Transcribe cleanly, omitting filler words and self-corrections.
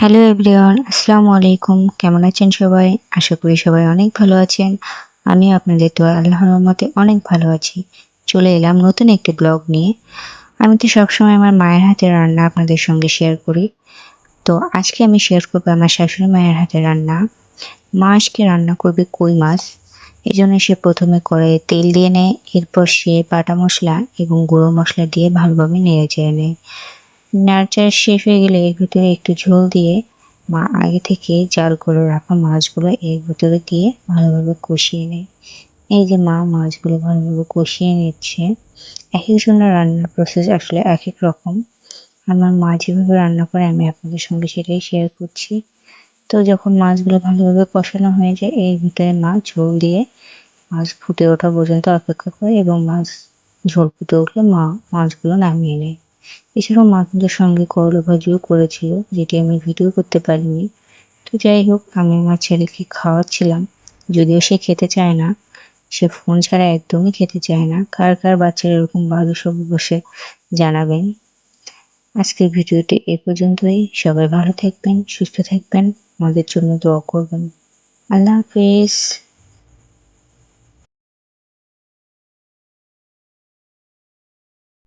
Hello everyone, আসসালামু আলাইকুম। কেমন আছেন সবাই? আশা করি সবাই অনেক ভালো আছেন। আমি আপনাদের দোয়ায় আল্লাহর রহমতে অনেক ভালো আছি। চলে এলাম নতুন একটি ব্লগ নিয়ে। আমি তো সবসময় আমার মায়ের হাতের রান্না আপনাদের সঙ্গে শেয়ার করি। তো আজকে আমি শেয়ার করবো আমার শাশুড়ি মায়ের হাতের রান্না। মা আজকে রান্না করবে কই মাছ। এজন্য সে প্রথমে কড়াইয়ে তেল দিয়ে নেয়, এরপর সে বাটা মসলা এবং গুঁড়ো মসলা দিয়ে ভালোভাবে নেড়ে চেড়ে নেয়। নাড়াচাড়া শেষ হয়ে গেলে এর ভিতরে একটু ঝোল দিয়ে মা আগে থেকে জাল করে রাখা মাছগুলো এর ভিতরে দিয়ে ভালোভাবে কষিয়ে নেয়। এই যে মা মাছগুলো ভালোভাবে কষিয়ে নিচ্ছে। একেকজনের রান্নার প্রসেস আসলে একেক রকম। আমার মা যেভাবে রান্না করে আমি আপনাদের সঙ্গে সেটাই শেয়ার করছি। তো যখন মাছগুলো ভালোভাবে কষানো হয়ে যায় এর ভিতরে মা ঝোল দিয়ে মাছ ফুটে ওঠা পর্যন্ত অপেক্ষা করে এবং মাছ ঝোল ফুটে উঠলে মা মাছগুলো নামিয়ে নেয়। এছাড়াও মা কিন্তু সঙ্গে করলা ভাজিও করেছিল, যেটি আমি ভিডিও করতে পারিনি। তো যাই হোক, আমি আমার ছেলেকে খাওয়াচ্ছিলাম, যদিও সে খেতে চায় না। সে ফোন ছাড়া একদমই খেতে চায় না। কার কার বাচ্চারা এরকম বাজে সব বসে জানাবেন। আজকের ভিডিওটি এ পর্যন্তই। সবাই ভালো থাকবেন, সুস্থ থাকবেন, আমাদের জন্য দোয়া করবেন। আল্লাহ হাফেজ।